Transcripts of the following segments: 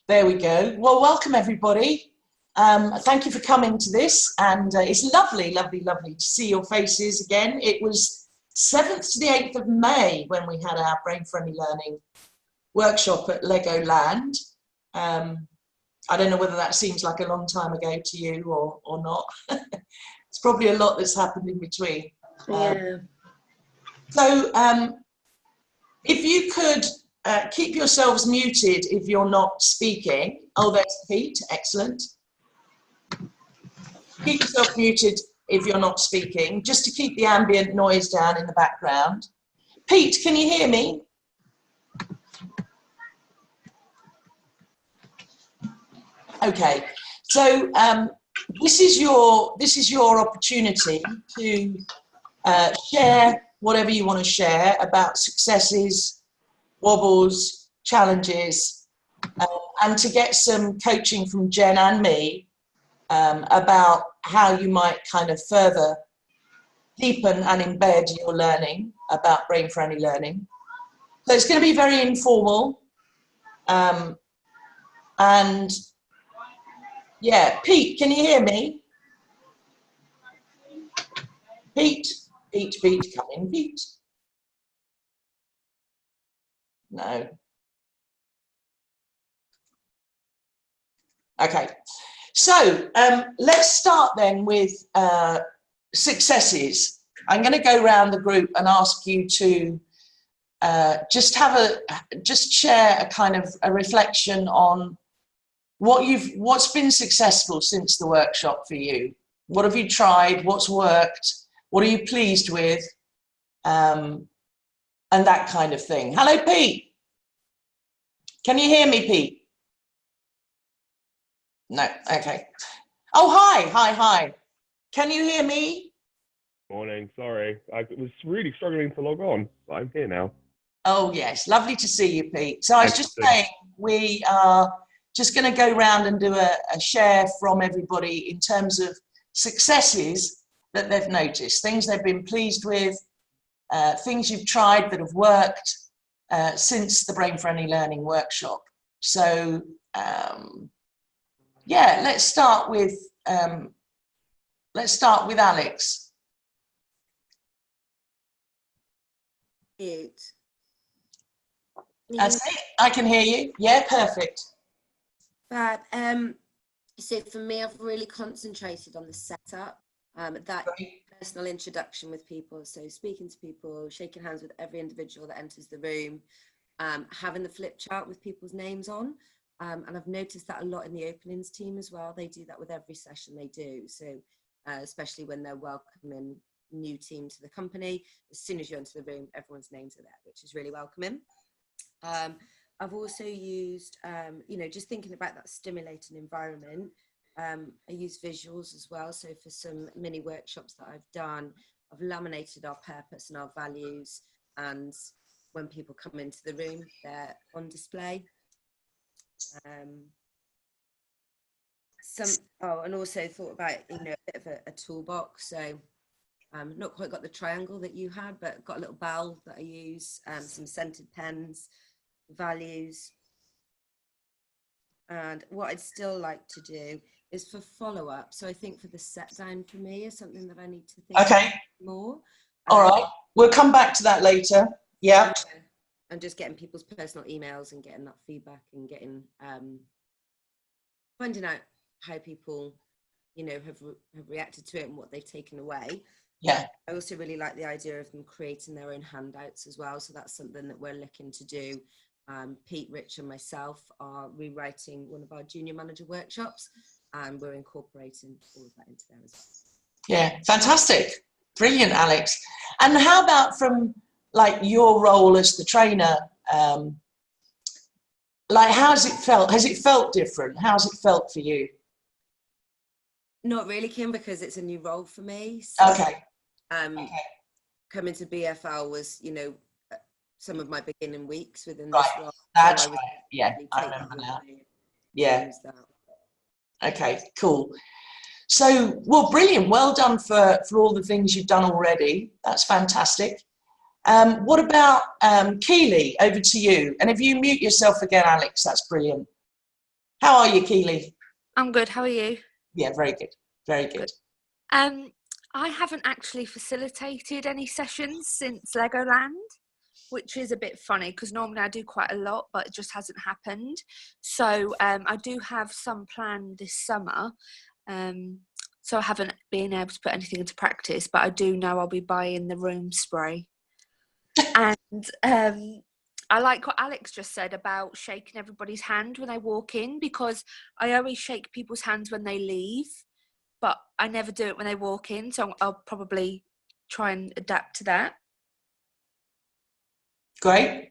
There we go. Well, welcome everybody. Thank you for coming to this, and it's lovely, lovely, lovely to see your faces again. It was 7th to the 8th of May when we had our Brain Friendly Learning workshop at Lego Land. I don't know whether that seems like a long time ago to you or not. It's probably a lot that's happened in between. So if you could keep yourselves muted if you're not speaking. Oh, there's Pete, excellent. Keep yourself muted if you're not speaking, just to keep the ambient noise down in the background. Pete, can you hear me? Okay, so this is your opportunity to share whatever you want to share about successes, wobbles, challenges, and to get some coaching from Jen and me about how you might kind of further deepen and embed your learning about brain-friendly learning. So it's going to be very informal, and yeah, Pete, can you hear me? Pete, come in, Pete. No. Okay, so let's start then with successes. I'm going to go around the group and ask you to just share a kind of a reflection on what's been successful since the workshop for you. What have you tried? What's worked? What are you pleased with? And that kind of thing. Hello, Pete. Can you hear me, Pete? No, okay. Oh, hi. Can you hear me? Morning, sorry. I was really struggling to log on, but I'm here now. Oh, yes, lovely to see you, Pete. So I was just saying, we are just going to go around and do a share from everybody in terms of successes that they've noticed, things they've been pleased with, things you've tried that have worked since the Brain Friendly Learning workshop. So, yeah, let's start with Alex. Mute. That's it. I can hear you. Yeah, perfect. Fab. So for me, I've really concentrated on the setup, that personal introduction with people. So speaking to people, shaking hands with every individual that enters the room, having the flip chart with people's names on. And I've noticed that a lot in the openings team as well. They do that with every session they do. So especially when they're welcoming new team to the company, as soon as you enter the room, everyone's names are there, which is really welcoming. I've also used, just thinking about that stimulating environment. I use visuals as well. So for some mini workshops that I've done, I've laminated our purpose and our values. And when people come into the room, they're on display. And also thought about, a bit of a toolbox. So not quite got the triangle that you had, but got a little bell that I use, some scented pens, values. And what I'd still like to do is for follow-up. So I think for the set down for me is something that I need to think about more. All right, we'll come back to that later. Yeah. And just getting people's personal emails and getting that feedback and getting finding out how people have reacted to it and what they've taken away. Yeah. I also really like the idea of them creating their own handouts as well. So that's something that we're looking to do. Pete, Rich and myself are rewriting one of our junior manager workshops, and we're incorporating all of that into there as well. Yeah, fantastic. Brilliant, Alex. And how about from like your role as the trainer, like how's it felt? Has it felt different? How's it felt for you? Not really, Kim, because it's a new role for me. So, okay. Coming to BFL was, some of my beginning weeks within right. this role. That's so right. Yeah, I remember now. Yeah. Okay, cool. So, well, brilliant. Well done for all the things you've done already. That's fantastic. What about Keely? Over to you. And if you mute yourself again, Alex, that's brilliant. How are you, Keely? I'm good. How are you? Yeah, very good. Very good. I haven't actually facilitated any sessions since Legoland, which is a bit funny because normally I do quite a lot, but it just hasn't happened. So I do have some planned this summer. So I haven't been able to put anything into practice, but I do know I'll be buying the room spray. And I like what Alex just said about shaking everybody's hand when they walk in, because I always shake people's hands when they leave, but I never do it when they walk in. So I'll probably try and adapt to that. Great.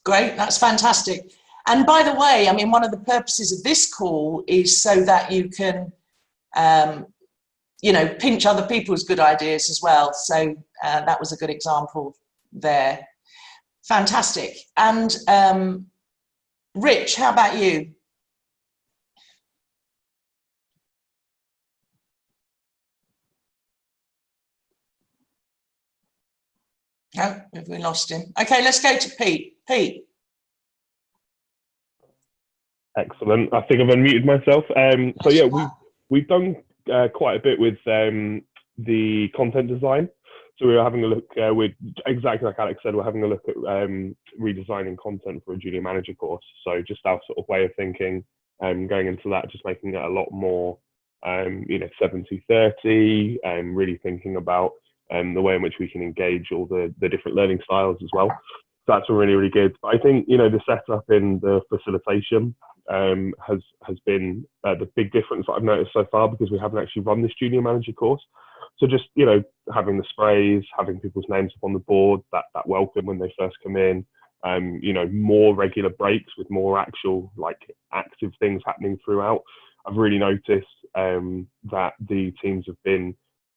Great. That's fantastic. And by the way, I mean, one of the purposes of this call is so that you can, you know, pinch other people's good ideas as well. So that was a good example there. Fantastic. And Rich, how about you? No, we lost him. Okay, let's go to Pete. Pete. Excellent. I think I've unmuted myself. So yeah, we've done quite a bit with the content design. So we were having a look with, exactly like Alex said, we're having a look at redesigning content for a junior manager course. So just our sort of way of thinking, going into that, just making it a lot more, you know, 70-30, really thinking about the way in which we can engage all the different learning styles as well. So that's really, really good. But I think, you know, the setup in the facilitation has been the big difference that I've noticed so far, because we haven't actually run this junior manager course. So just, you know, having the sprays, having people's names up on the board, that welcome when they first come in, you know, more regular breaks with more actual, like, active things happening throughout. I've really noticed that the teams have been,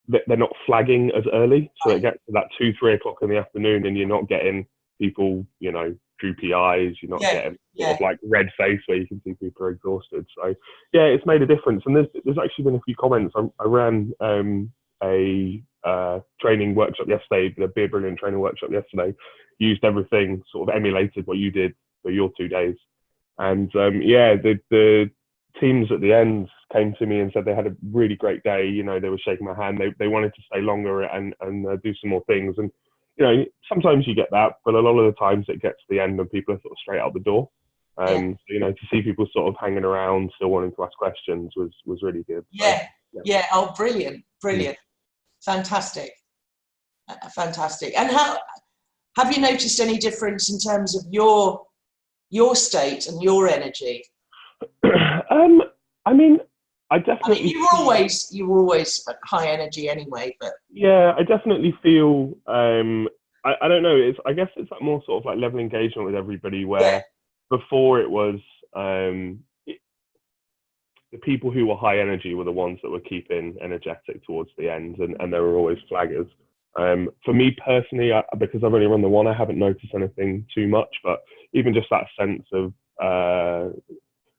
they're not flagging as early. So it gets to that 2-3 o'clock in the afternoon and you're not getting people, you know, droopy eyes, you're not getting sort of like red face where you can see people are exhausted. So yeah, it's made a difference. And there's actually been a few comments. I ran a training workshop yesterday, the Be Brilliant training workshop yesterday, used everything, sort of emulated what you did for your 2 days. And yeah, the teams at the end came to me and said they had a really great day. You know, they were shaking my hand. They wanted to stay longer and do some more things. And, you know, sometimes you get that, but a lot of the times it gets to the end and people are sort of straight out the door. So, you know, to see people sort of hanging around, still wanting to ask questions was really good. Yeah. Oh, brilliant. Brilliant. Fantastic. Fantastic. And how have you noticed any difference in terms of your state and your energy? I mean, I definitely. I mean, you were always at high energy anyway, but yeah, I definitely feel. I don't know. I guess it's that more sort of like level engagement with everybody. Where before it was the people who were high energy were the ones that were keeping energetic towards the end, and there were always flaggers. For me personally, because I've only run the one, I haven't noticed anything too much. But even just that sense of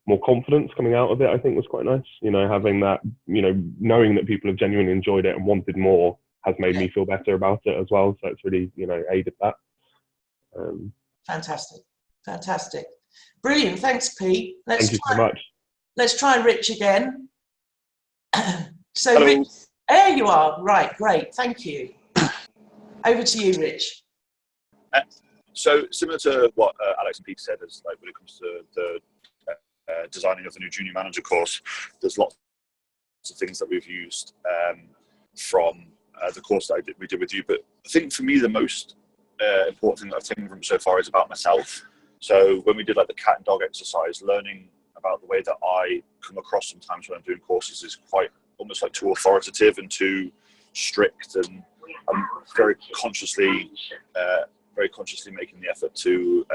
more confidence coming out of it, I think was quite nice. You know, having that, you know, knowing that people have genuinely enjoyed it and wanted more has made me feel better about it as well. So it's really, you know, aided that. Fantastic. Brilliant. Thanks, Pete. Thank you so much. Let's try Rich again. So, hello. Rich, there you are. Right, great. Thank you. Over to you, Rich. So similar to what Alex and Pete said, as like when it comes to the designing of the new junior manager course, there's lots of things that we've used from the course that we did with you. But I think for me, the most important thing that I've taken from so far is about myself. So when we did like the cat and dog exercise, learning about the way that I come across sometimes when I'm doing courses is quite almost like too authoritative and too strict, and I'm very consciously making the effort to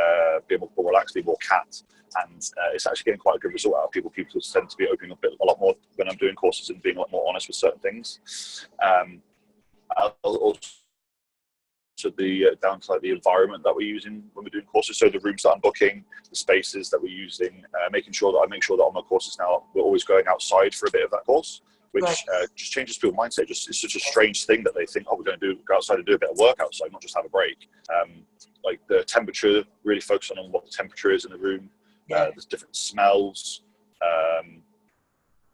be able to relax, be more cat, and it's actually getting quite a good result out of people. People tend to be opening up a lot more when I'm doing courses and being a lot more honest with certain things. Also down to like the environment that we're using when we're doing courses, so the rooms that I'm booking, the spaces that we're using, making sure that on my courses now we're always going outside for a bit of that course, which just changes people's mindset. It's such a strange thing that they think, oh, we're going to go outside and do a bit of work outside, not just have a break. Like the temperature, really focusing on what the temperature is in the room, There's different smells,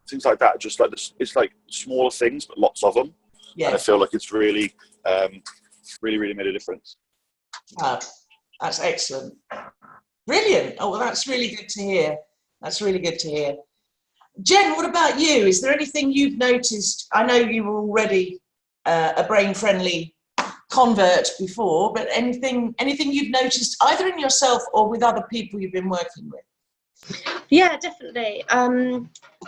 things like that. Just like this, it's like smaller things, but lots of them. Yeah. And I feel like it's really, really made a difference. That's excellent. Brilliant. Oh, well, that's really good to hear. That's really good to hear. Jen, what about you? Is there anything you've noticed? I know you were already a brain-friendly convert before, but anything you've noticed either in yourself or with other people you've been working with? Yeah, definitely.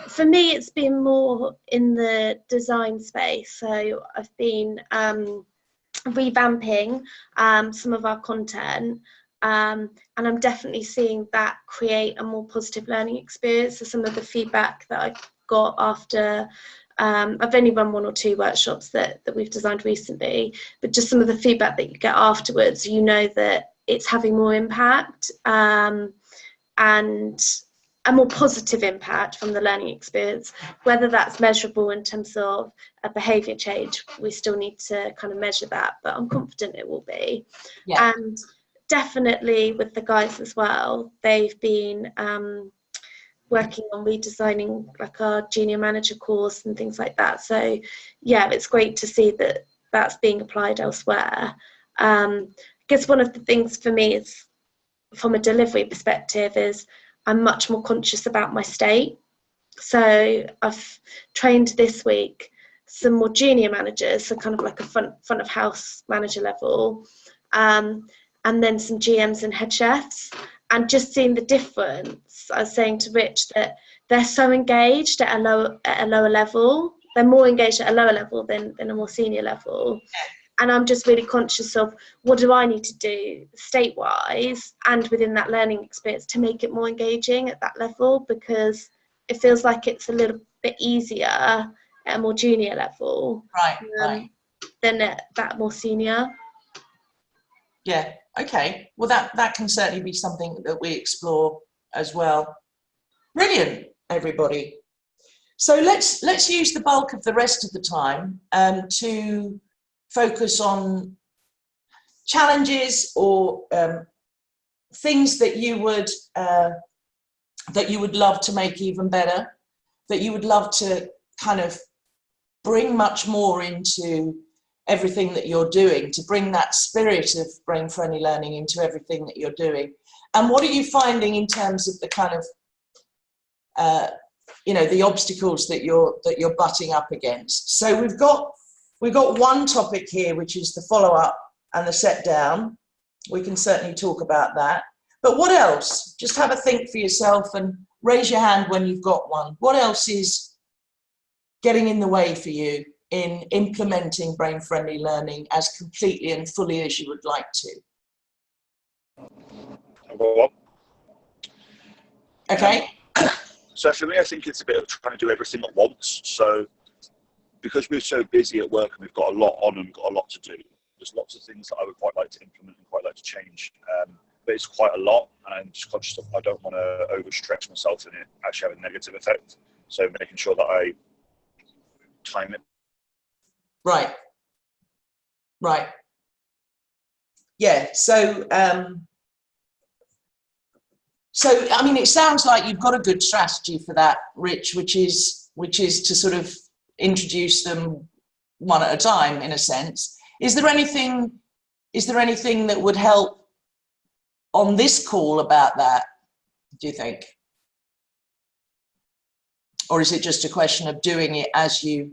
For me, it's been more in the design space. So I've been revamping some of our content, and I'm definitely seeing that create a more positive learning experience. So some of the feedback that I got after I've only run 1 or 2 workshops that we've designed recently, but just some of the feedback that you get afterwards, you know that it's having more impact and a more positive impact from the learning experience. Whether that's measurable in terms of a behaviour change, we still need to kind of measure that, but I'm confident it will be. Yeah. And definitely with the guys as well, they've been working on redesigning like our junior manager course and things like that. So yeah, it's great to see that that's being applied elsewhere. I guess one of the things for me is, from a delivery perspective, is I'm much more conscious about my state. So I've trained this week some more junior managers, so kind of like a front of house manager level, and then some GMs and head chefs. And just seeing the difference, I was saying to Rich that they're so engaged at a lower level. They're more engaged at a lower level than a more senior level. And I'm just really conscious of what do I need to do state-wise and within that learning experience to make it more engaging at that level, because it feels like it's a little bit easier at a more junior level than at that more senior. Yeah. Okay. Well, that can certainly be something that we explore as well. Brilliant, everybody. So let's use the bulk of the rest of the time to focus on challenges or things that you would love to make even better, that you would love to kind of bring much more into everything that you're doing, to bring that spirit of brain-friendly learning into everything that you're doing. And what are you finding in terms of the kind of the obstacles that you're butting up against? So we've got one topic here, which is the follow-up and the set down. We can certainly talk about that. But what else? Just have a think for yourself and raise your hand when you've got one. What else is getting in the way for you in implementing brain-friendly learning as completely and fully as you would like to? Okay. So for me, I think it's a bit of trying to do everything at once. So because we're so busy at work and we've got a lot on and we've got a lot to do, there's lots of things that I would quite like to implement and quite like to change. But it's quite a lot, and I'm just conscious of I don't want to overstretch myself and it actually have a negative effect. So making sure that I time it. Right. Yeah. So I mean, it sounds like you've got a good strategy for that, Rich, which is to sort of introduce them one at a time, in a sense. Is there anything that would help on this call about that, do you think? Or is it just a question of doing it as you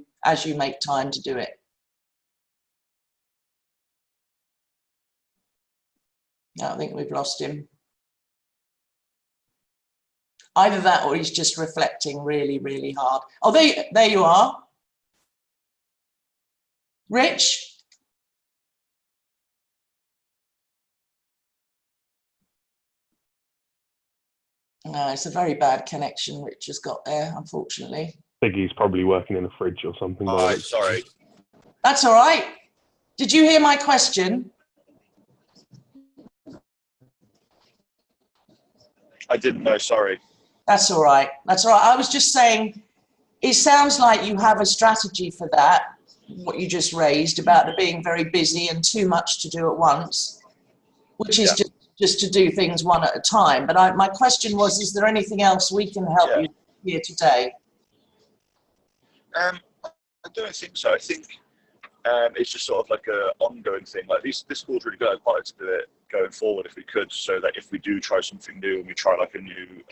make time to do it? No, I think we've lost him. Either that or he's just reflecting really, really hard. Oh, there you are. Rich? No, it's a very bad connection Rich has got there, unfortunately. I think he's probably working in a fridge or something. Oh, sorry. That's all right. Did you hear my question? I didn't know, sorry. That's all right. That's all right. I was just saying, it sounds like you have a strategy for that, what you just raised about it being very busy and too much to do at once, which is just to do things one at a time. But my question was, is there anything else we can help you here today? I don't think so. I think it's just sort of like an ongoing thing. Like this school's really good. I'd quite like to do it going forward if we could, so that if we do try something new and we try like a new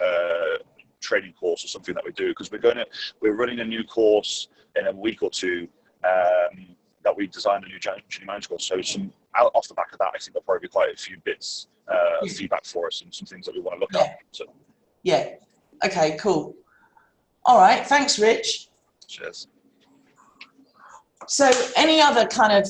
training course or something that we do, because we're running a new course in a week or two that we designed a new junior manager course. So off the back of that, I think there'll probably be quite a few bits of feedback for us and some things that we want to look at. So. Yeah. Okay, cool. All right. Thanks, Rich. Cheers. So any other kind of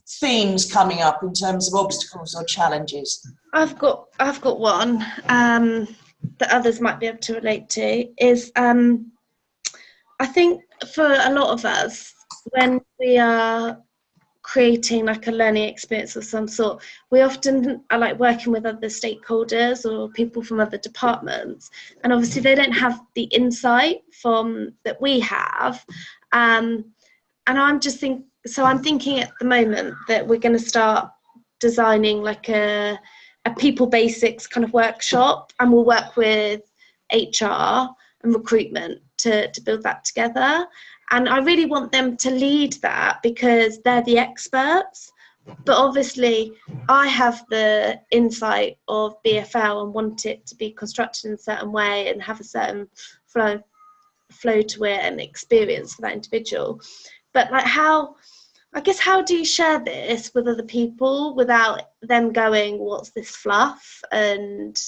themes coming up in terms of obstacles or challenges? I've got one that others might be able to relate to is I think for a lot of us, when we are creating like a learning experience of some sort, we often are like working with other stakeholders or people from other departments, and obviously they don't have the insight that we have, and I'm thinking at the moment that we're going to start designing like a people basics kind of workshop, and we'll work with HR and recruitment to build that together. And I really want them to lead that because they're the experts. But obviously, I have the insight of BFL and want it to be constructed in a certain way and have a certain flow to it and experience for that individual. But like how do you share this with other people without them going, what's this fluff? And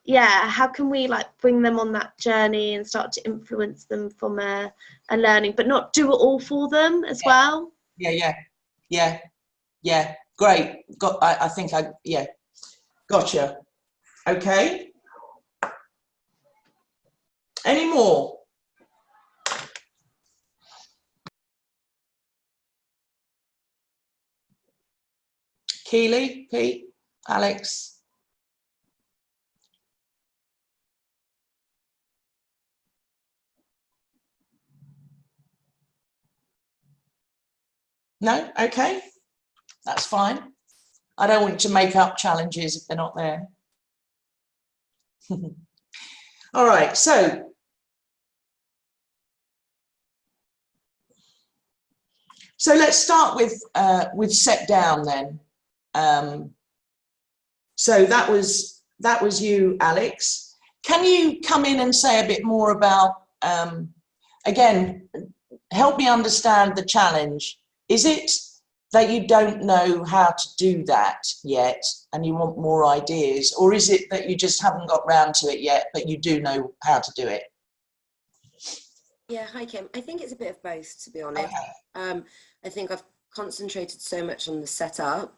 how can we like bring them on that journey and start to influence them from a learning, but not do it all for them as well? Yeah. Great. Gotcha. Okay. Any more? Keely, Pete, Alex? No? Okay. That's fine. I don't want to make up challenges if they're not there. All right, so let's start with set down then. So that was you, Alex. Can you come in and say a bit more about, again, help me understand the challenge. Is it that you don't know how to do that yet and you want more ideas, or is it that you just haven't got round to it yet, but you do know how to do it? Yeah, hi Kim. I think it's a bit of both, to be honest. Okay. I think I've concentrated so much on the setup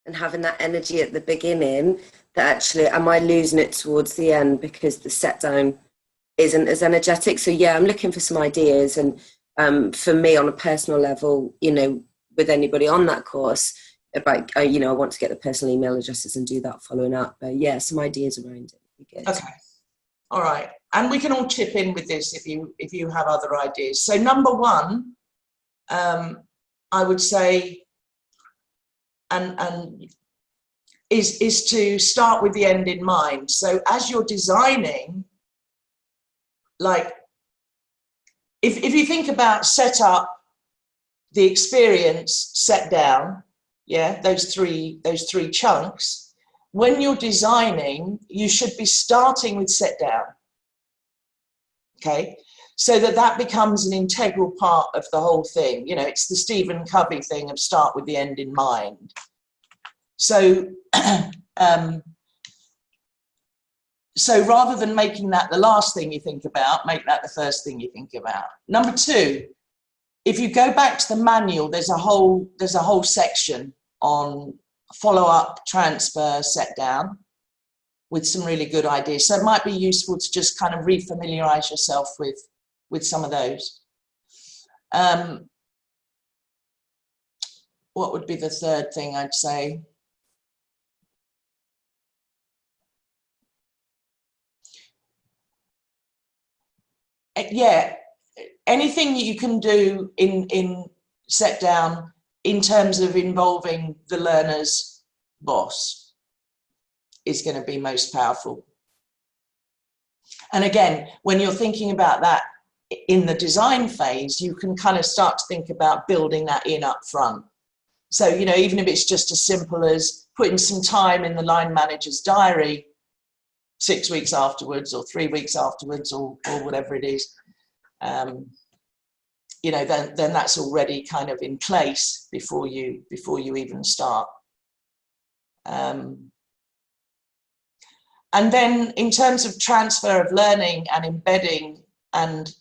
and having that energy at the beginning that actually, am I losing it towards the end because the set down isn't as energetic? So yeah, I'm looking for some ideas, and for me on a personal level, with anybody on that course, about, I want to get the personal email addresses and do that following up. But yeah, some ideas around it would be good. Okay. All right. And we can all chip in with this if you have other ideas. So number one, I would say, and is to start with the end in mind. So as you're designing, like, if you think about set up, the experience, set down, those three chunks, when you're designing, you should be starting with set down. Okay, so that becomes an integral part of the whole thing. It's the Stephen Covey thing of start with the end in mind. So, so rather than making that the last thing you think about, make that the first thing you think about. Number two, if you go back to the manual, there's a whole section on follow-up, transfer, set down, with some really good ideas. So it might be useful to just kind of refamiliarize yourself with some of those. What would be the third thing I'd say? Yeah, anything you can do in set down in terms of involving the learner's boss. is going to be most powerful. And again, when you're thinking about that in the design phase, you can kind of start to think about building that in up front. So, you know, even if it's just as simple as putting some time in the line manager's diary 6 weeks afterwards or 3 weeks afterwards or whatever it is, you know, then that's already kind of in place before you even start. And then in terms of transfer of learning and embedding and,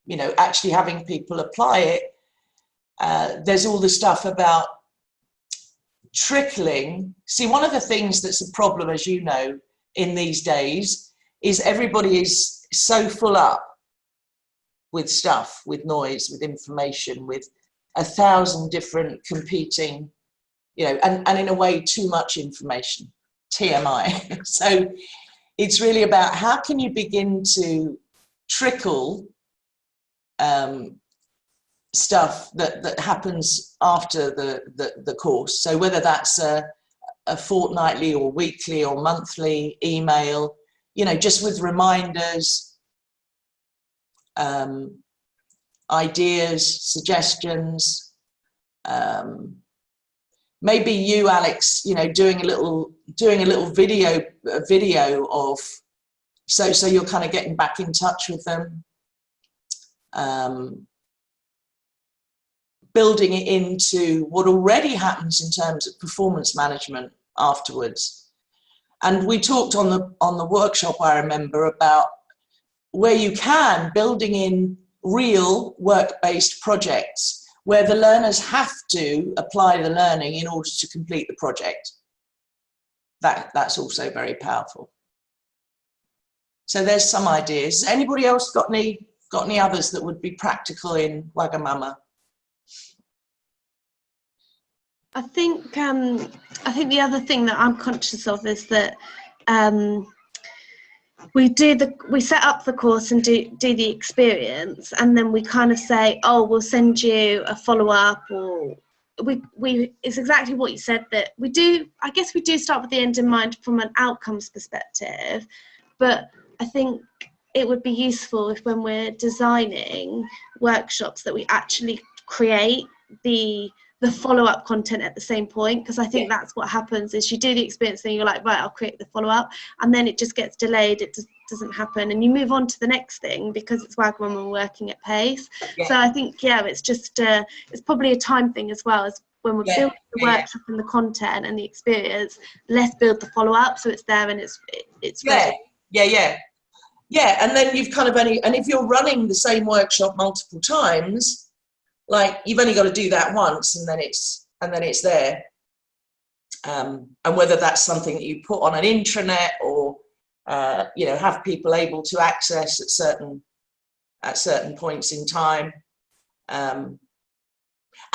you know, actually having people apply it, there's all the stuff about trickling. See, one of the things that's a problem, as you know, in these days is everybody is so full up with stuff, with noise, with information, with 1,000 different competing, you know, and in a way too much information, TMI. So it's really about how can you begin to trickle stuff that happens after the course. So whether that's a fortnightly or weekly or monthly email, you know, just with reminders, ideas, suggestions, maybe you, Alex, you know, doing a little video of, so you're kind of getting back in touch with them, building it into what already happens in terms of performance management afterwards. And we talked on the workshop, I remember, about where you can, building in real work-based projects where the learners have to apply the learning in order to complete the project. That's also very powerful. So there's some ideas. Anybody else got any others that would be practical in Wagamama? I think the other thing that I'm conscious of is that we set up the course and do the experience, and then we kind of say, oh, we'll send you a follow-up, or it's exactly what you said, that I guess we do start with the end in mind from an outcomes perspective, but I think it would be useful if when we're designing workshops that we actually create the follow-up content at the same point, because I think that's what happens is you do the experience and you're like, right, I'll create the follow-up, and then it just gets delayed, it just doesn't happen, and you move on to the next thing because it's Wagamama working at pace. Yeah. So I think, yeah, it's just it's probably a time thing as well, as when we're building the workshop and the content and the experience, let's build the follow-up so it's there and it's ready. Yeah, and then you've kind of and if you're running the same workshop multiple times, like you've only got to do that once and then it's there. And whether that's something that you put on an intranet or you know, have people able to access at certain points in time. And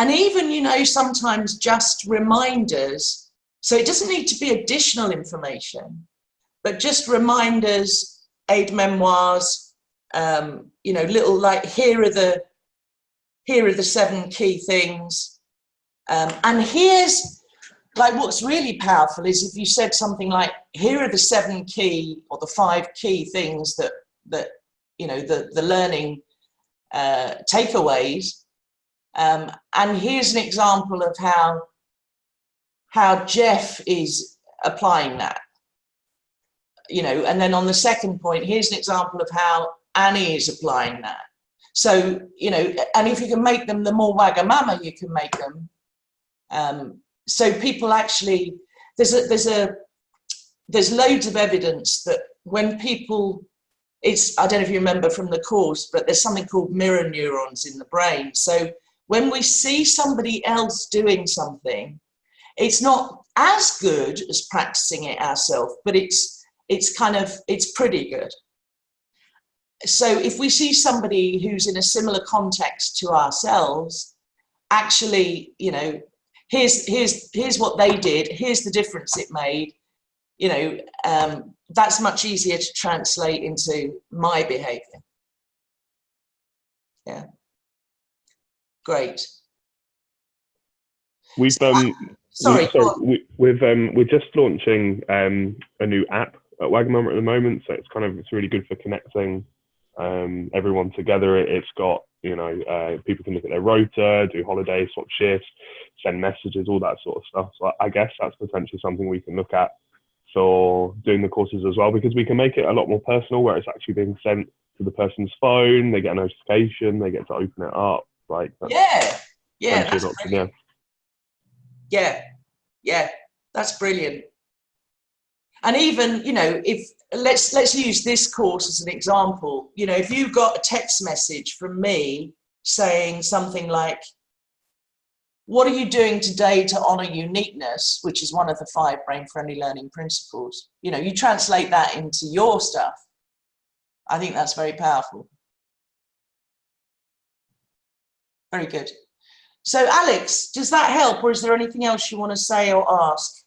even, you know, sometimes just reminders. So it doesn't need to be additional information, but just reminders, aid memoirs, you know, little like, here are the 7 key things. And here's, like, what's really powerful is if you said something like, here are the 7 key or the 5 key things that you know, the learning takeaways. And here's an example of how Jeff is applying that. You know, and then on the second point, here's an example of how Annie is applying that. So, you know, and if you can make them, the more Wagamama you can make them. So people actually, there's loads of evidence that when people, I don't know if you remember from the course, but there's something called mirror neurons in the brain. So when we see somebody else doing something, it's not as good as practicing it ourselves, but it's pretty good. So if we see somebody who's in a similar context to ourselves, actually, you know, here's what they did, here's the difference it made, you know, that's much easier to translate into my behavior. Yeah. Great. We've Sorry. We're just launching a new app at Wagamama at the moment, so it's really good for connecting everyone together. It's got, you know, people can look at their rota, do holidays, swap shifts, send messages, all that sort of stuff. So I guess that's potentially something we can look at for doing the courses as well, because we can make it a lot more personal, where it's actually being sent to the person's phone, they get a notification, they get to open it up. Like, that's brilliant. Yeah, that's brilliant. And even, you know, if let's use this course as an example. You know, if you got a text message from me saying something like, what are you doing today to honor uniqueness, which is one of the 5 brain-friendly learning principles, you know, you translate that into your stuff. I think that's very powerful. Very good. So Alex, does that help, or is there anything else you want to say or ask?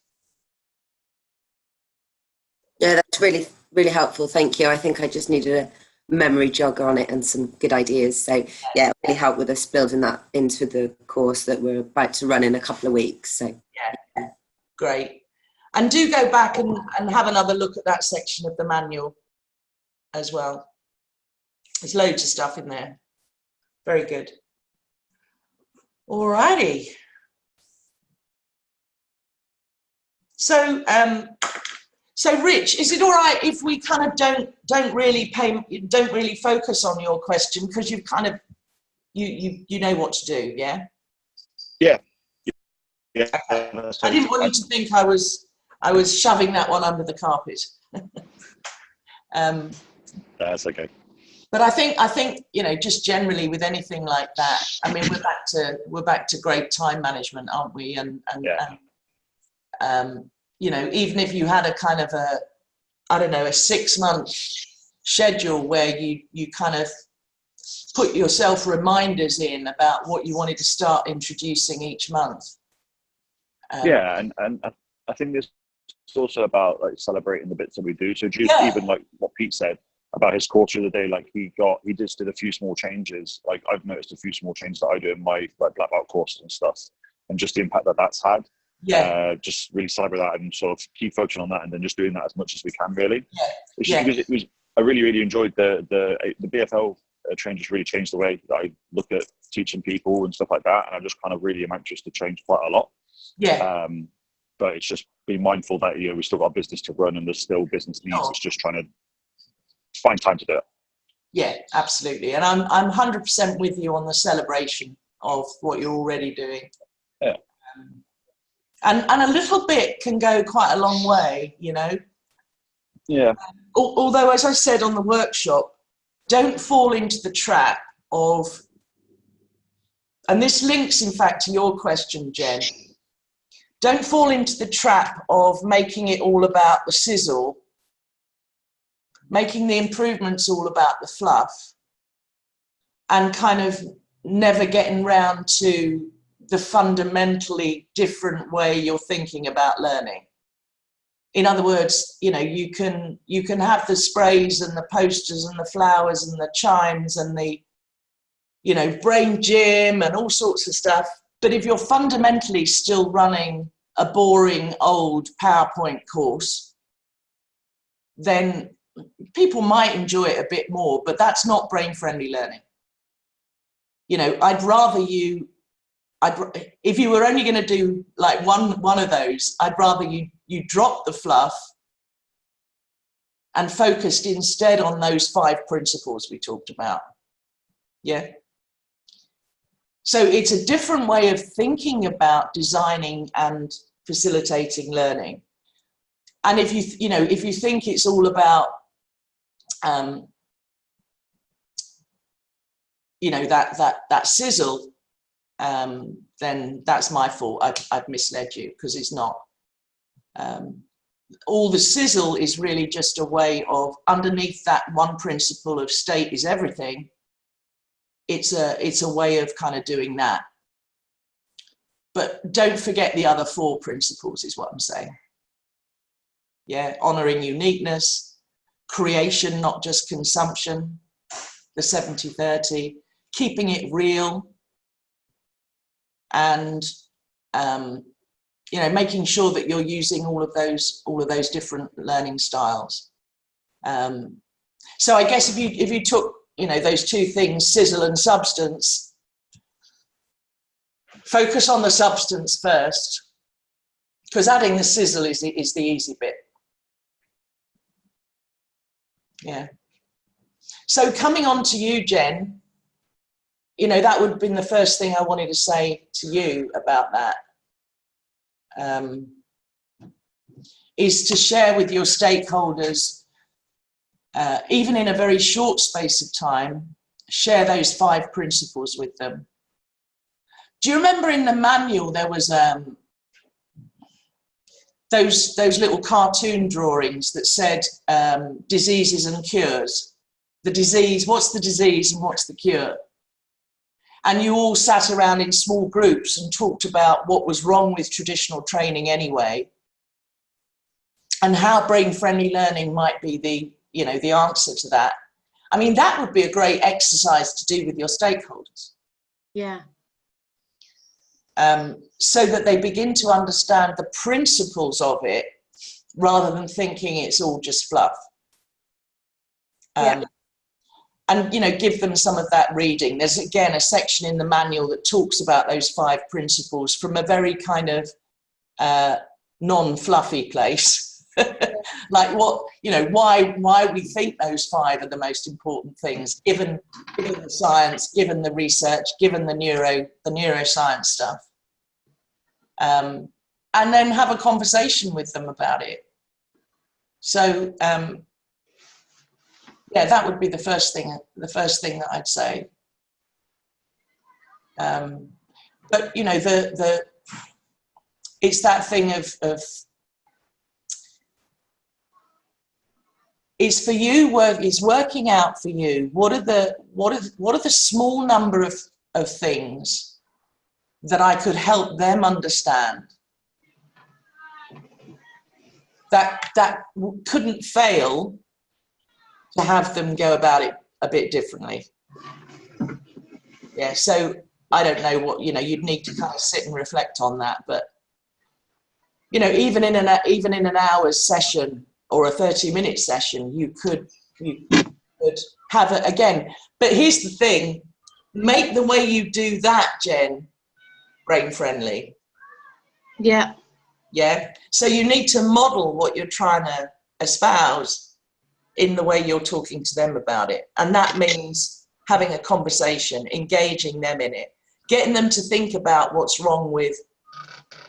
Yeah, that's really, really helpful. Thank you. I think I just needed a memory jogger on it and some good ideas. So yeah, it really helped with us building that into the course that we're about to run in a couple of weeks. So yeah, great. And do go back and have another look at that section of the manual as well. There's loads of stuff in there. Very good. All righty. So so Rich, is it all right if we kind of don't really focus on your question, because you've kind of you know what to do, yeah? Yeah. Okay. I didn't want you to think I was shoving that one under the carpet. That's okay. But I think you know, just generally with anything like that, I mean, we're back to great time management, aren't we? And you know, even if you had a kind of a 6-month schedule where you kind of put yourself reminders in about what you wanted to start introducing each month. Yeah, and I think it's also about like celebrating the bits that we do. So just even like what Pete said about his course the other day, like he just did a few small changes. Like I've noticed a few small changes that I do in my like black belt courses and stuff, and just the impact that that's had. Yeah. Just really celebrate that and sort of keep focusing on that, and then just doing that as much as we can, really. Yeah. It was I really enjoyed the BFL train. Just really changed the way that I look at teaching people and stuff like that, and I just kind of really am anxious to change quite a lot. Yeah. But it's just being mindful that, you know, we still got a business to run and there's still business needs. It's just trying to find time to do it. Yeah, absolutely. And I'm 100% with you on the celebration of what you're already doing. Yeah. And a little bit can go quite a long way, you know. Yeah. Although, as I said on the workshop, don't fall into the trap of, and this links in fact to your question, Jen, don't fall into the trap of making it all about the sizzle, making the improvements all about the fluff, and kind of never getting round to the fundamentally different way you're thinking about learning. In other words, you know, you can have the sprays and the posters and the flowers and the chimes and the, you know, brain gym and all sorts of stuff, but if you're fundamentally still running a boring old PowerPoint course, then people might enjoy it a bit more, but that's not brain-friendly learning. You know, if you were only going to do like one of those, I'd rather you drop the fluff and focused instead on those 5 principles we talked about. Yeah. So it's a different way of thinking about designing and facilitating learning. And if you think it's all about, you know, that sizzle, then that's my fault. I've misled you, because it's not. All the sizzle is really just a way of, underneath that one principle of state is everything, it's a way of kind of doing that. But don't forget the other 4 principles is what I'm saying. Yeah, honoring uniqueness, creation, not just consumption, the 70-30, keeping it real, and you know, making sure that you're using all of those different learning styles. So I guess if you took, you know, those two things, sizzle and substance, focus on the substance first, because adding the sizzle is the easy bit. Yeah. So coming on to you, Jen, you know, that would have been the first thing I wanted to say to you about that, is to share with your stakeholders, even in a very short space of time, share those 5 principles with them. Do you remember in the manual there was those little cartoon drawings that said diseases and cures? The disease, what's the disease and what's the cure? And you all sat around in small groups and talked about what was wrong with traditional training anyway, and how brain-friendly learning might be the, you know, the answer to that. I mean, that would be a great exercise to do with your stakeholders. Yeah. So that they begin to understand the principles of it, rather than thinking it's all just fluff. Yeah. And, you know, give them some of that reading. There's, again, a section in the manual that talks about those 5 principles from a very kind of non-fluffy place. Like what, you know, why we think those 5 are the most important things, given the science, given the research, given the neuroscience stuff. And then have a conversation with them about it. So, yeah, that would be the first thing that I'd say. But, you know, it's that thing of it's for you, it's working out for you. What are the small number of things that I could help them understand that couldn't fail to have them go about it a bit differently. Yeah, so I don't know what, you know, you'd need to kind of sit and reflect on that, but, you know, even in an hour's session or a 30-minute session, you could have it again. But here's the thing, make the way you do that, Jen, brain friendly. Yeah. Yeah, so you need to model what you're trying to espouse in the way you're talking to them about it. And that means having a conversation, engaging them in it, getting them to think about what's wrong with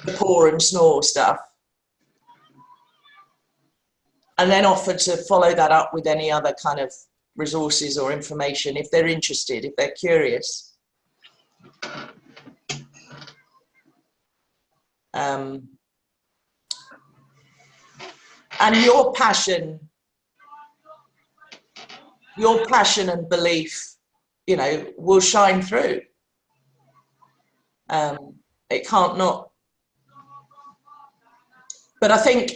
the pore and snore stuff, and then offer to follow that up with any other kind of resources or information if they're interested, if they're curious. And your passion and belief, you know, will shine through. It can't not. But I think,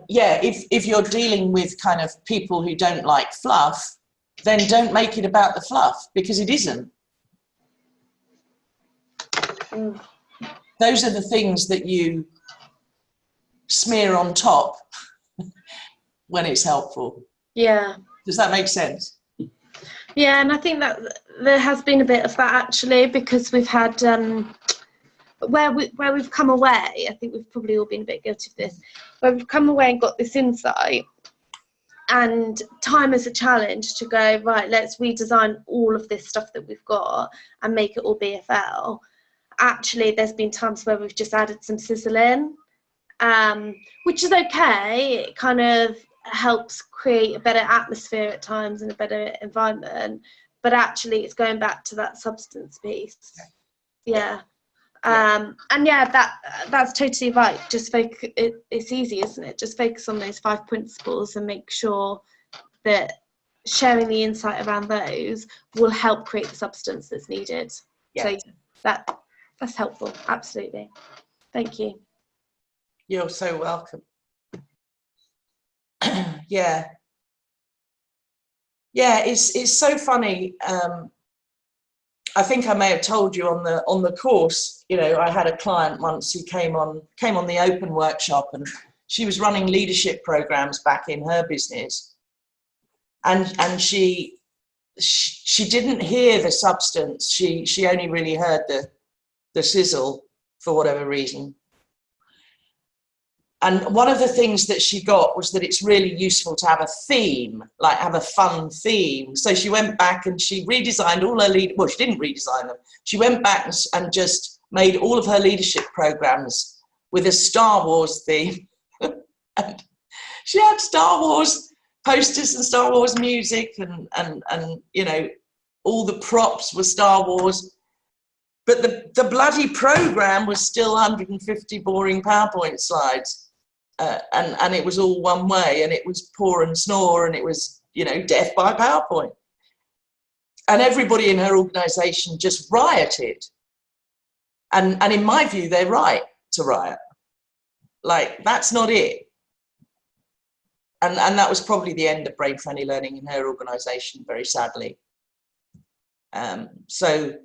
yeah, if you're dealing with kind of people who don't like fluff, then don't make it about the fluff, because it isn't. Those are the things that you smear on top when it's helpful. Yeah. Does that make sense? Yeah, and I think that there has been a bit of that actually, because we've had where we've come away, I think we've probably all been a bit guilty of this, where we've come away and got this insight, and time is a challenge to go, right, let's redesign all of this stuff that we've got and make it all BFL. Actually, there's been times where we've just added some sizzle in, which is okay. It kind of helps create a better atmosphere at times and a better environment, but actually it's going back to that substance piece. Yeah. And yeah, that's totally right. Just focus, it's easy, isn't it? Just focus on those 5 principles and make sure that sharing the insight around those will help create the substance that's needed. So that's helpful. Absolutely. Thank you. You're so welcome. Yeah, it's so funny. I think I may have told you on the course, you know, I had a client once who came on the open workshop, and she was running leadership programs back in her business, and she didn't hear the substance. She only really heard the sizzle for whatever reason. And one of the things that she got was that it's really useful to have a theme, like have a fun theme. So she went back and she redesigned all her well, she didn't redesign them. She went back and just made all of her leadership programs with a Star Wars theme. And she had Star Wars posters and Star Wars music, and you know, all the props were Star Wars. But the bloody program was still 150 boring PowerPoint slides. And it was all one way, and it was pour and snore, and it was, you know, death by PowerPoint. And everybody in her organisation just rioted. And in my view, they're right to riot. Like, that's not it. And that was probably the end of brain-friendly learning in her organisation, very sadly. So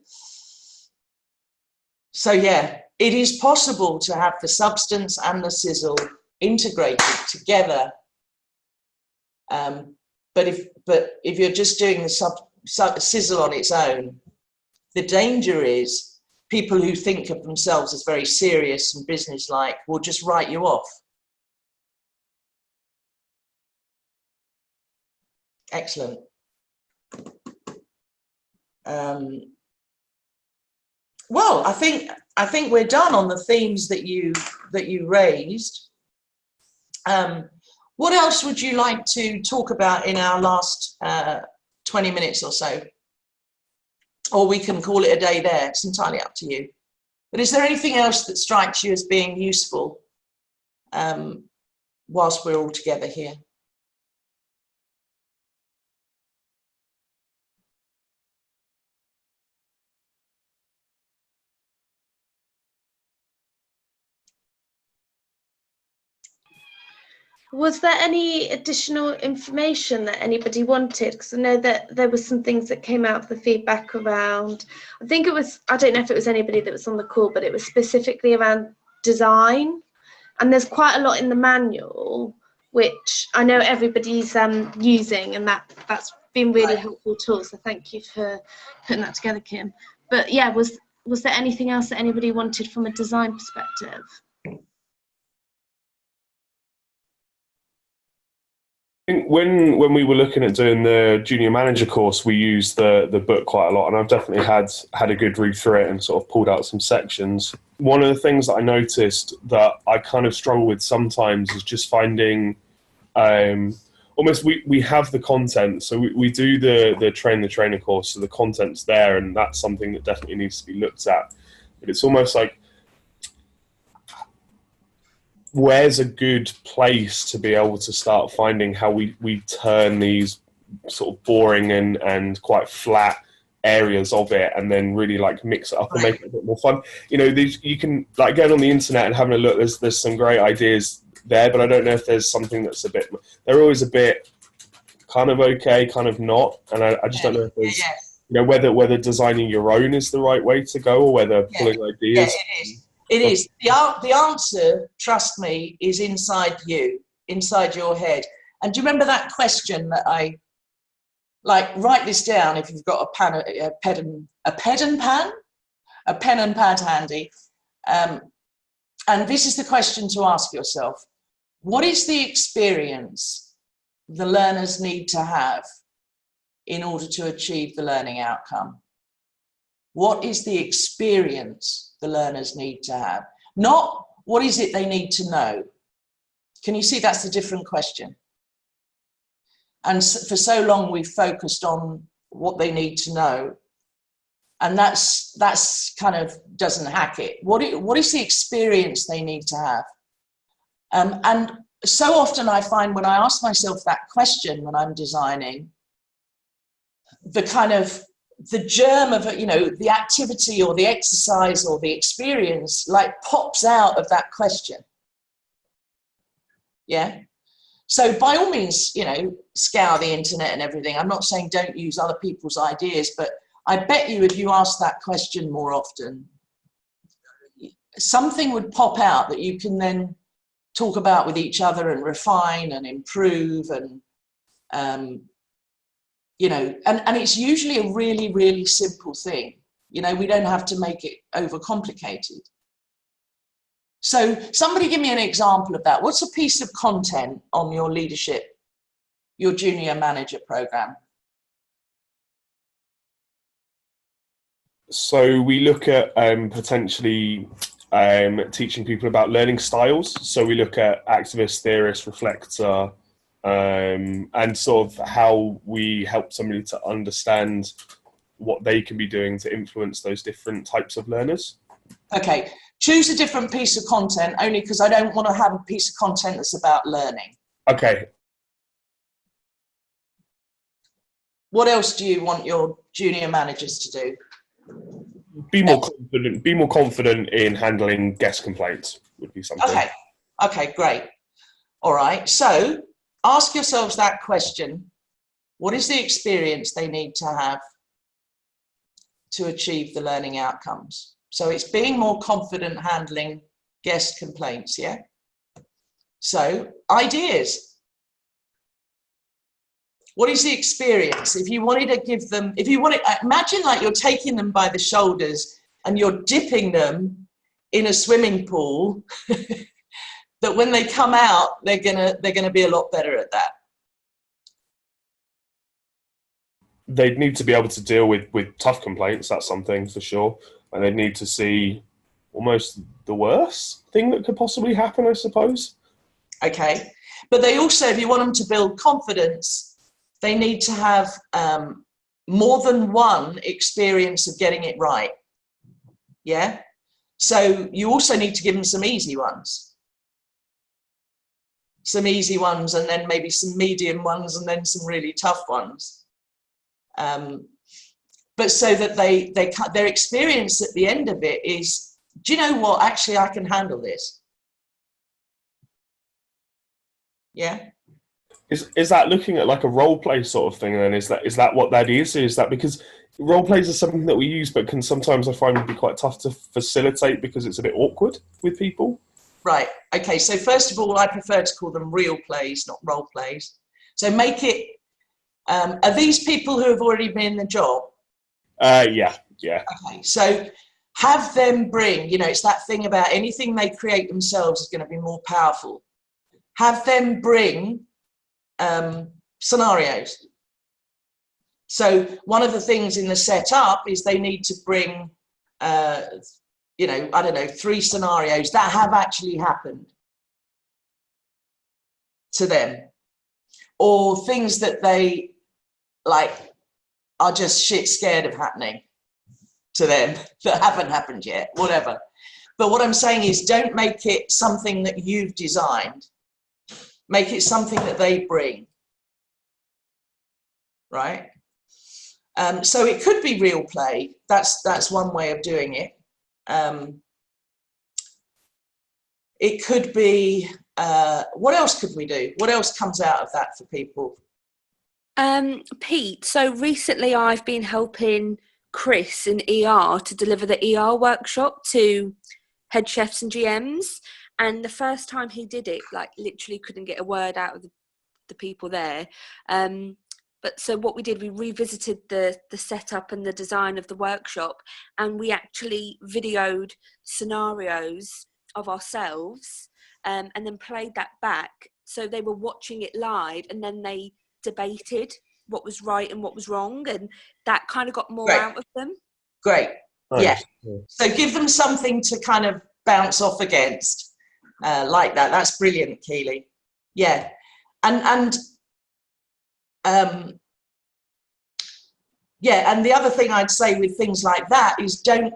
yeah, it is possible to have the substance and the sizzle integrated together, but if you're just doing the sizzle on its own, the danger is people who think of themselves as very serious and businesslike will just write you off. Excellent. Well, I think we're done on the themes that you raised. What else would you like to talk about in our last 20 minutes or so? Or we can call it a day there. It's entirely up to you. But is there anything else that strikes you as being useful whilst we're all together here? Was there any additional information that anybody wanted? Because I know that there were some things that came out of the feedback around, I think it was, I don't know if it was anybody that was on the call, but it was specifically around design. And there's quite a lot in the manual, which I know everybody's using, and that's been really helpful tool. So thank you for putting that together, Kim. But yeah, was there anything else that anybody wanted from a design perspective? I think when we were looking at doing the junior manager course, we used the book quite a lot, and I've definitely had a good read through it and sort of pulled out some sections. One of the things that I noticed that I kind of struggle with sometimes is just finding almost we have the content, so we do the train the trainer course, so the content's there, and that's something that definitely needs to be looked at. But it's almost like, where's a good place to be able to start finding how we turn these sort of boring and quite flat areas of it, and then really like mix it up and make it a bit more fun. You know, you can like going on the internet and having a look. There's some great ideas there, but I don't know if there's something that's a bit. They're always a bit kind of okay, kind of not, and I just don't know if there's you know whether designing your own is the right way to go, or whether pulling ideas. Yeah, it is. It is. The answer, trust me, is inside you, inside your head. And do you remember that question that I, like, write this down if you've got a pen and pad handy. And this is the question to ask yourself. What is the experience the learners need to have in order to achieve the learning outcome? What is the experience the learners need to have? Not what is it they need to know. Can you see that's a different question? And for so long we've focused on what they need to know, and that's kind of doesn't hack it. What is the experience they need to have? And so often I find when I ask myself that question when I'm designing, the germ of it, you know, the activity or the exercise or the experience like pops out of that question. Yeah. So by all means, you know, scour the internet and everything. I'm not saying don't use other people's ideas, but I bet you if you ask that question more often, something would pop out that you can then talk about with each other and refine and improve and, you know, and it's usually a really, really simple thing. You know, we don't have to make it overcomplicated. So somebody give me an example of that. What's a piece of content on your leadership, your junior manager program? So we look at potentially teaching people about learning styles. So we look at activist, theorist, reflector, and sort of how we help somebody to understand what they can be doing to influence those different types of learners. Okay. Choose a different piece of content, only because I don't want to have a piece of content that's about learning. Okay. What else do you want your junior managers to do? Be more confident in handling guest complaints would be something. Okay, great. All right, so ask yourselves that question. What is the experience they need to have to achieve the learning outcomes? So it's being more confident handling guest complaints, yeah? So ideas. What is the experience? If you wanted to give them, imagine like you're taking them by the shoulders and you're dipping them in a swimming pool, that when they come out, they're gonna be a lot better at that. They'd need to be able to deal with tough complaints, that's something for sure. And they'd need to see almost the worst thing that could possibly happen, I suppose. Okay, but they also, if you want them to build confidence, they need to have more than one experience of getting it right. Yeah? So you also need to give them some easy ones. Some easy ones, and then maybe some medium ones, and then some really tough ones. But so that their experience at the end of it is, do you know what? Actually, I can handle this. Yeah. Is that looking at like a role play sort of thing? Then is that what that is? Is that because role plays is something that we use, but can sometimes I find would be quite tough to facilitate because it's a bit awkward with people. Right. Okay. So first of all, I prefer to call them real plays, not role plays. So make it. Are these people who have already been in the job? Yeah. Okay, so have them bring, you know, it's that thing about anything they create themselves is going to be more powerful. Have them bring scenarios. So one of the things in the setup is they need to bring, you know, I don't know, 3 scenarios that have actually happened to them, or things that they like are just shit scared of happening to them that haven't happened yet, whatever. But what I'm saying is don't make it something that you've designed. Make it something that they bring, right? So it could be real play. That's one way of doing it. It could be, what else could we do? What else comes out of that for people? Pete, so recently I've been helping Chris in ER to deliver the ER workshop to head chefs and GMs. And the first time he did it, like literally couldn't get a word out of the people there. But so what we did, we revisited the setup and the design of the workshop, and we actually videoed scenarios of ourselves and then played that back. So they were watching it live, and then they debated what was right and what was wrong, and that kind of got more out of them. Great. Nice. Yeah. So give them something to kind of bounce off against, like that. That's brilliant, Keely. Yeah. Yeah, and the other thing I'd say with things like that is don't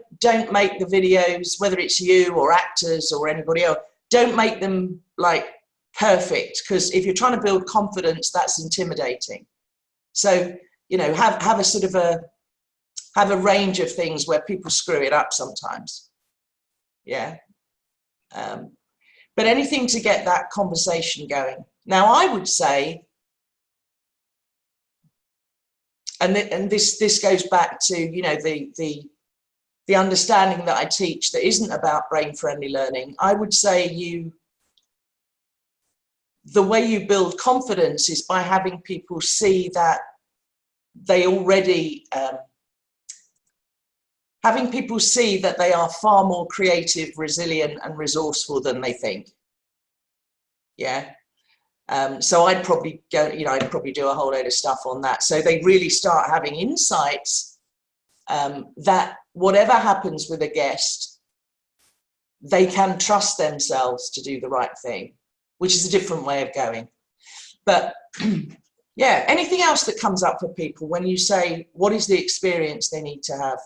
make the videos, whether it's you or actors or anybody else, don't make them like perfect, because if you're trying to build confidence, that's intimidating. So, you know, have a sort of have a range of things where people screw it up sometimes. Yeah. But anything to get that conversation going. Now, I would say, and this goes back to, you know, the understanding that I teach that isn't about brain-friendly learning. I would say the way you build confidence is by having people see that they already, having people see that they are far more creative, resilient, and resourceful than they think. Yeah. So I'd probably go, you know, I'd probably do a whole load of stuff on that. So they really start having insights that whatever happens with a guest, they can trust themselves to do the right thing, which is a different way of going. But yeah, anything else that comes up for people when you say, what is the experience they need to have?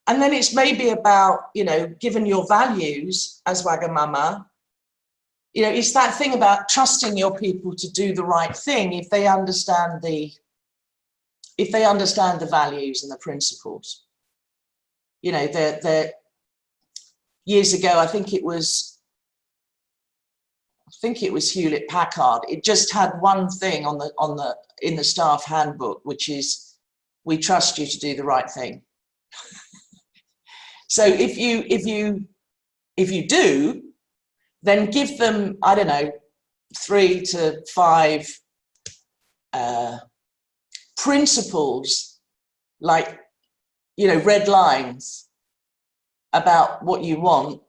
And then it's maybe about, you know, given your values as Wagamama, you know, it's that thing about trusting your people to do the right thing if they understand the values and the principles. You know, years ago, I think it was Hewlett Packard. It just had one thing in the staff handbook, which is, we trust you to do the right thing. So if you do, then give them, I don't know, 3 to 5 principles, like, you know, red lines about what you want.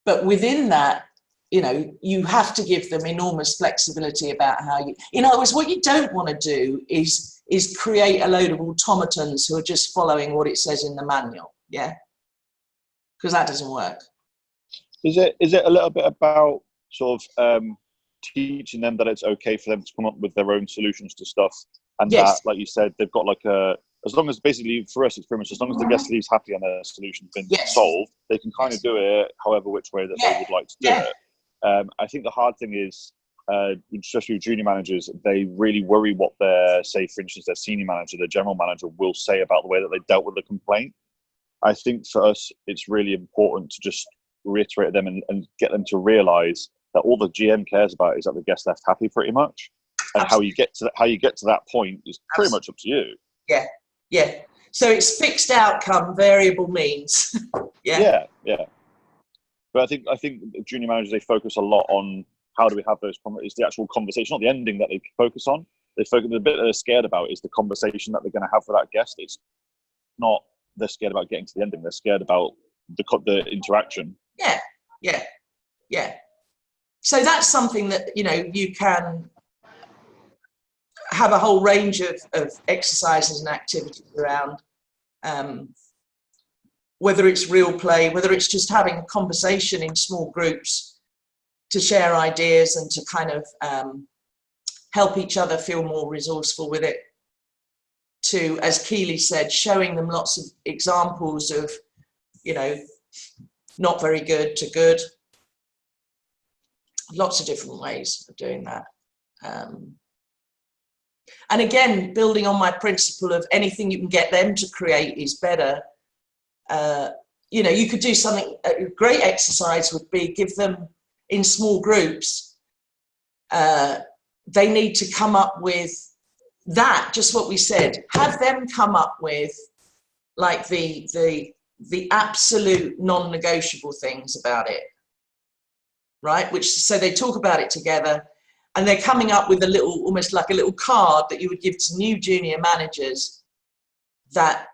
But within that, you know, you have to give them enormous flexibility about how you, in other words, what you don't want to do is create a load of automatons who are just following what it says in the manual. Yeah, because that doesn't work. Is it a little bit about sort of teaching them that it's okay for them to come up with their own solutions to stuff, and yes, that, like you said, they've got like as long as, basically for us, it's pretty much as long as the guest leaves happy and their solution's been yes, solved, they can kind yes, of do it however which way that they would like to do it. I think the hard thing is, especially with junior managers, they really worry what their, say for instance, their senior manager, their general manager will say about the way that they dealt with the complaint. I think for us, it's really important to just reiterate them and get them to realize that all the GM cares about is that the guest left happy, pretty much. And how you get to that point is pretty much up to you. Yeah, yeah. So it's fixed outcome, variable means. Yeah. Yeah. But I think junior managers, they focus a lot on how do we have those conversations, the actual conversation, not the ending that they focus on. They focus, the bit that they're scared about is the conversation that they're going to have with that guest. It's not they're scared about getting to the ending. They're scared about the interaction. Yeah. So that's something that, you know, you can have a whole range of exercises and activities around, whether it's real play, whether it's just having a conversation in small groups to share ideas and to kind of help each other feel more resourceful with it, to, as Keely said, showing them lots of examples of, you know, not very good to good. Lots of different ways of doing that. And again, building on my principle of anything you can get them to create is better. You know, you could do something, a great exercise would be give them in small groups, they need to come up with that, just what we said, have them come up with like the absolute non-negotiable things about it, right? Which, so they talk about it together and they're coming up with a little, almost like a little card that you would give to new junior managers that,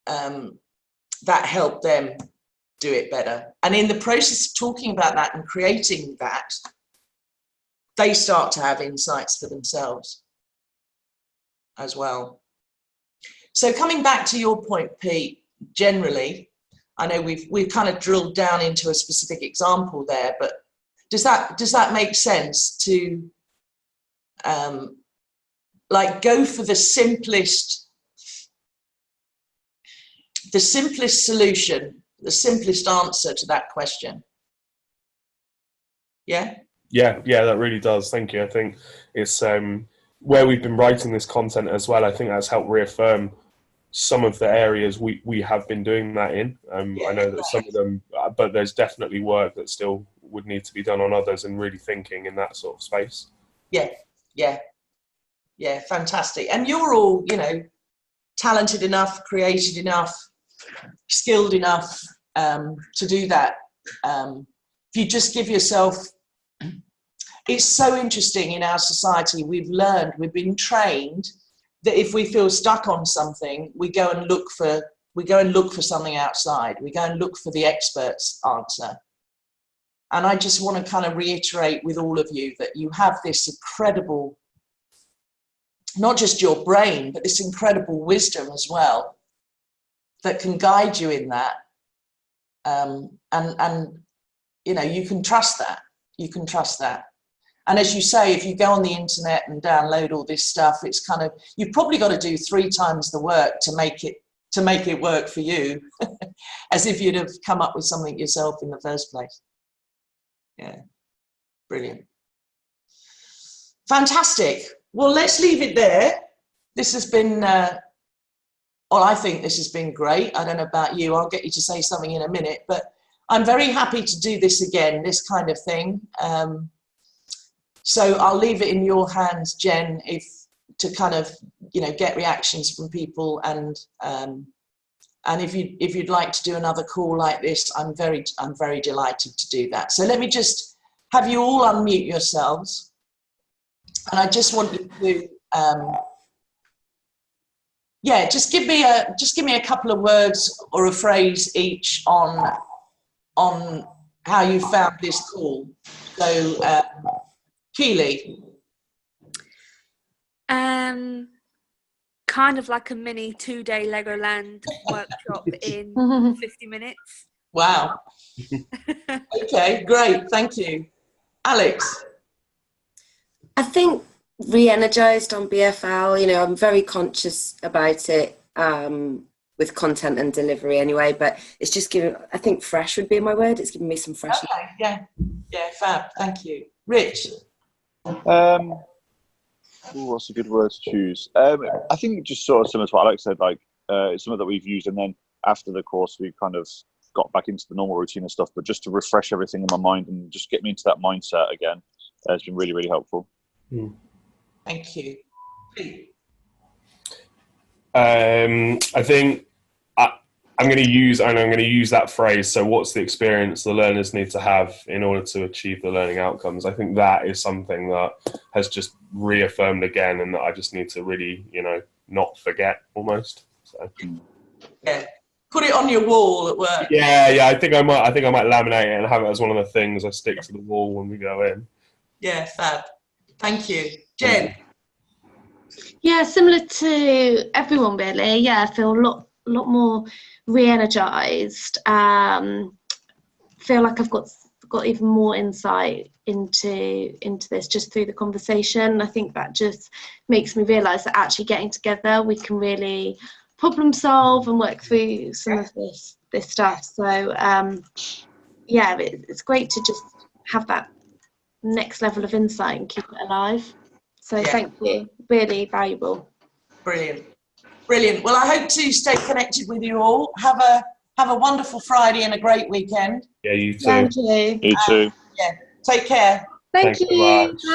that help them do it better. And in the process of talking about that and creating that, they start to have insights for themselves as well. So coming back to your point, Pete, generally, I know we've kind of drilled down into a specific example there, but does that make sense to like go for the simplest solution, the simplest answer to that question? Yeah? Yeah, that really does. Thank you. I think it's where we've been writing this content as well. I think that's helped reaffirm some of the areas we have been doing that in. I know that some of them, but there's definitely work that still would need to be done on others, and really thinking in that sort of space. Yeah, fantastic. And you're all, talented enough, creative enough, skilled enough to do that. If you just give yourself, it's so interesting in our society. We've been trained that if we feel stuck on something, we go and look for something outside. We go and look for the expert's answer. And I just want to kind of reiterate with all of you that you have this incredible, not just your brain, but this incredible wisdom as well that can guide you in that. And you can trust that. You can trust that. And as you say, if you go on the internet and download all this stuff, it's kind of, you've probably got to do 3 times the work to make it work for you, as if you'd have come up with something yourself in the first place. Yeah, brilliant. Fantastic. Well, let's leave it there. This has been, I think this has been great. I don't know about you. I'll get you to say something in a minute, but I'm very happy to do this again, this kind of thing. So I'll leave it in your hands, Jen, to kind of, get reactions from people, and if you'd like to do another call like this, I'm very delighted to do that. So let me just have you all unmute yourselves, and I just want you to, just give me a couple of words or a phrase each on how you found this call. So, Keely. Kind of like a mini 2-day Legoland workshop in 50 minutes. Wow. Okay, great. Thank you. Alex. I think re-energized on BFL. I'm very conscious about it with content and delivery anyway, but it's just I think fresh would be my word. It's given me some fresh. Okay, yeah, fab. Thank you. Rich. What's a good word to choose? I think just sort of similar to what Alex said, like it's something that we've used, and then after the course we've kind of got back into the normal routine and stuff, but just to refresh everything in my mind and just get me into that mindset again has been really, really helpful. Thank you. I think I'm going to use that phrase. So what's the experience the learners need to have in order to achieve the learning outcomes? I think that is something that has just reaffirmed again, and that I just need to really, not forget almost. So. Yeah. Put it on your wall at work. Yeah. I think I might laminate it and have it as one of the things I stick to the wall when we go in. Yeah, fab. Thank you. Jen. Yeah, similar to everyone really. Yeah, I feel a lot more re-energized. Feel like I've got even more insight into this just through the conversation. I think that just makes me realize that actually getting together, we can really problem solve and work through some of this stuff. So it's great to just have that next level of insight and keep it alive. So thank you, really valuable. Brilliant. Well, I hope to stay connected with you all. Have a wonderful Friday and a great weekend. Yeah, you too. Thank you. You too. Take care. Thank you. Thanks so much.